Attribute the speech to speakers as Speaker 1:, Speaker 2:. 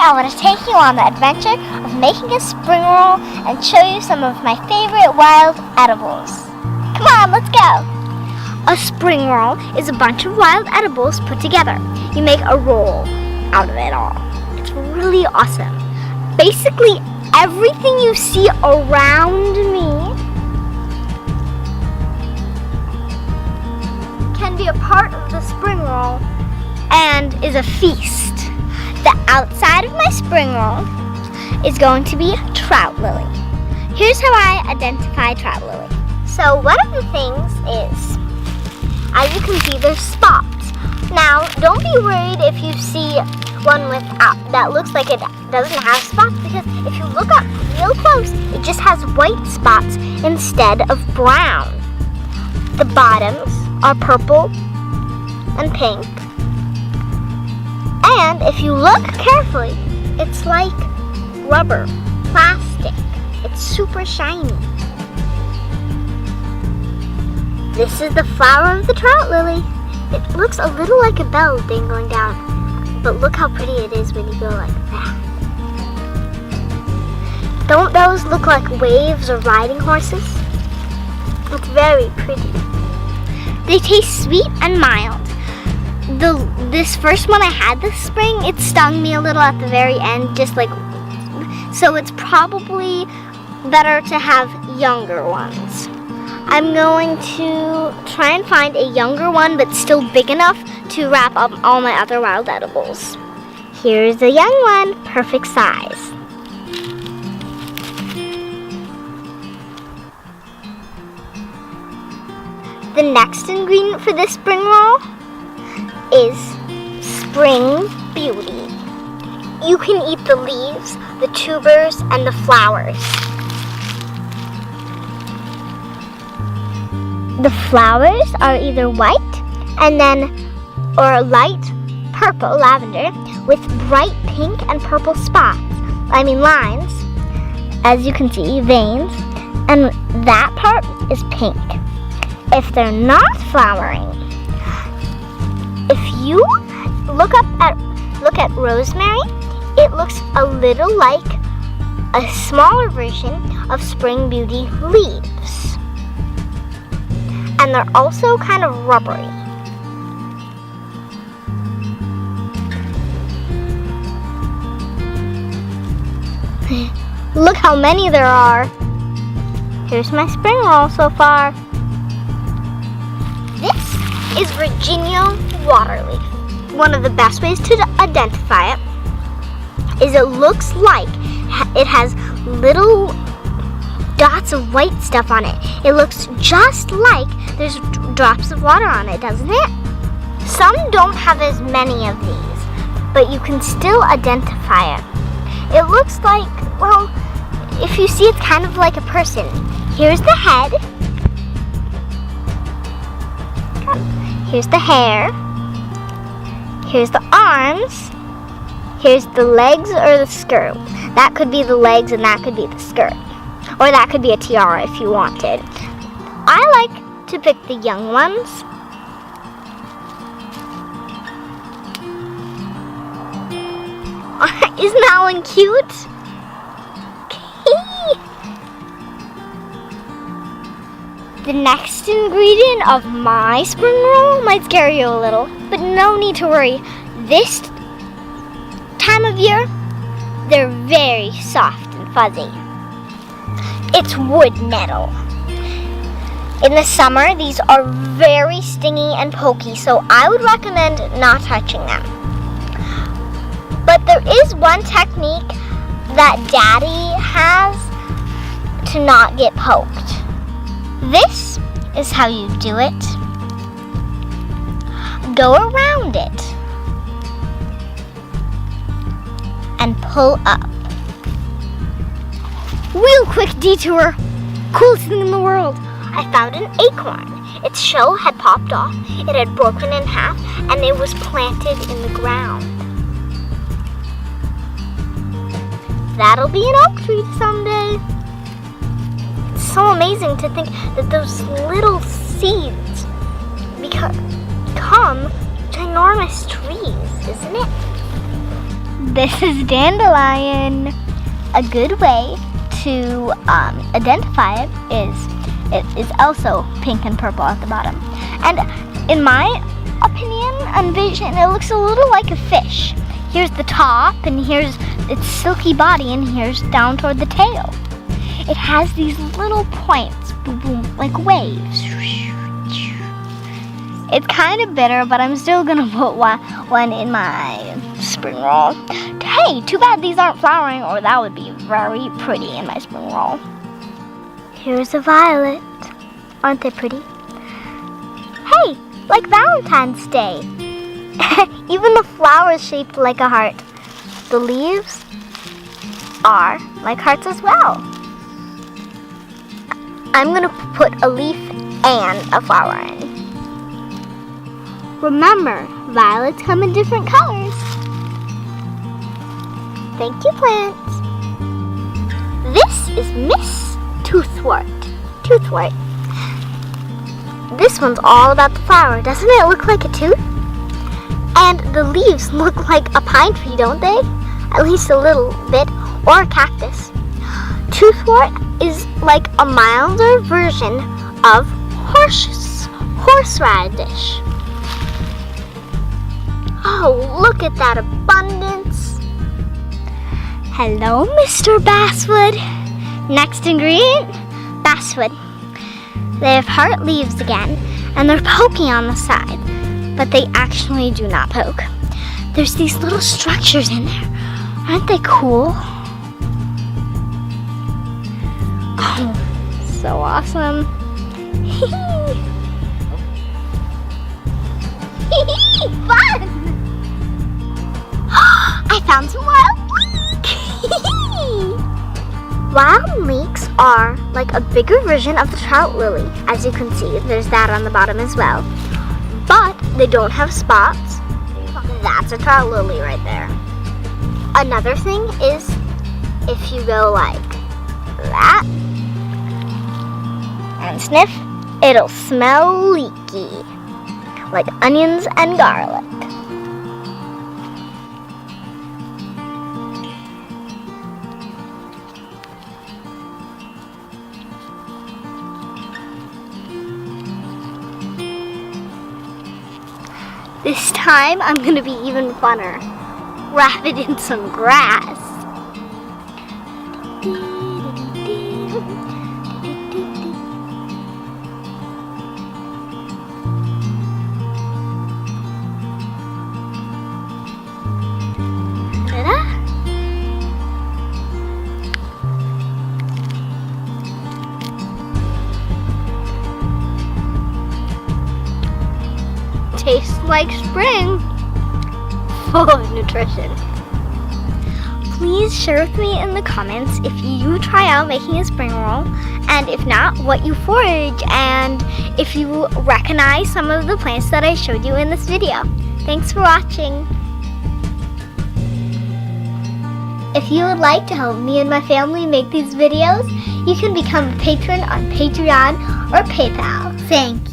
Speaker 1: I want to take you on the adventure of making a spring roll and show you some of my favorite wild edibles. Come on, let's go! A spring roll is a bunch of wild edibles put together. You make a roll out of it all. It's really awesome. Basically, everything you see around me can be a part of the spring roll and is a feast. The outside of my spring roll is going to be trout lily. Here's how I identify trout lily. So one of the things is, as you can see, there's spots. Now, don't be worried if you see one that looks like it doesn't have spots, because if you look up real close, it just has white spots instead of brown. The bottoms are purple and pink. And if you look carefully, it's like rubber, plastic. It's super shiny. This is the flower of the trout lily. It looks a little like a bell dangling down, but look how pretty it is when you go like that. Don't those look like waves or riding horses? It's very pretty. They taste sweet and mild. This first one I had this spring, it stung me a little at the very end, so it's probably better to have younger ones. I'm going to try and find a younger one, but still big enough to wrap up all my other wild edibles. Here's a young one, perfect size. The next ingredient for this spring roll is Spring Beauty. You can eat the leaves, the tubers, and the flowers. The flowers are either white or light purple, lavender, with bright pink and purple lines. As you can see, veins, and that part is pink. If they're not flowering, if you look at rosemary, it looks a little like a smaller version of Spring Beauty leaves. And they're also kind of rubbery. Look how many there are. Here's my spring roll so far. This is Virginia waterleaf. One of the best ways to identify it is it looks like it has little dots of white stuff on it. It looks just like there's drops of water on it, doesn't it? Some don't have as many of these, but you can still identify it. It looks like, well, if you see, it's kind of like a person. Here's the head. Here's the hair. Here's the arms. Here's the legs or the skirt. That could be the legs and that could be the skirt. Or that could be a tiara if you wanted. I like to pick the young ones. Isn't that one cute? The next ingredient of my spring roll might scare you a little, but no need to worry. This time of year, they're very soft and fuzzy. It's wood nettle. In the summer, these are very stingy and pokey, so I would recommend not touching them. But there is one technique that Daddy has to not get poked. This is how you do it. Go around it and pull up. Real quick detour. Coolest thing in the world. I found an acorn. Its shell had popped off. It had broken in half and it was planted in the ground. That'll be an oak tree someday. It's so amazing to think that those little seeds become ginormous trees, isn't it? This is dandelion. A good way to identify it is also pink and purple at the bottom. And in my opinion and vision, it looks a little like a fish. Here's the top, and here's its silky body, and here's down toward the tail. It has these little points, boom, boom, like waves. It's kind of bitter, but I'm still gonna put one in my spring roll. Hey, too bad these aren't flowering, or that would be very pretty in my spring roll. Here's a violet. Aren't they pretty? Hey, like Valentine's Day. Even the flower is shaped like a heart. The leaves are like hearts as well. I'm gonna put a leaf and a flower in. Remember, violets come in different colors. Thank you, plants. This is Miss Toothwort. Toothwort. This one's all about the flower. Doesn't it look like a tooth? And the leaves look like a pine tree, don't they? At least a little bit, or a cactus. Toothwort is like a milder version of horseradish. Oh, look at that abundance. Hello, Mr. Basswood. Next ingredient, basswood. They have heart leaves again, and they're poking on the side, but they actually do not poke. There's these little structures in there. Aren't they cool? Oh, so awesome. Fun! I found some wild leek! Wild leeks are like a bigger version of the trout lily. As you can see, there's that on the bottom as well. But they don't have spots. That's a trout lily right there. Another thing is, if you go like that and sniff, it'll smell leaky, like onions and garlic. This time I'm gonna be even funner. Wrap it in some grass. Ta-da! Tastes like spring, full of nutrition. Please share with me in the comments if you try out making a spring roll, and if not, what you forage, and if you recognize some of the plants that I showed you in this video. Thanks for watching. If you would like to help me and my family make these videos, you can become a patron on Patreon or PayPal. Thank you.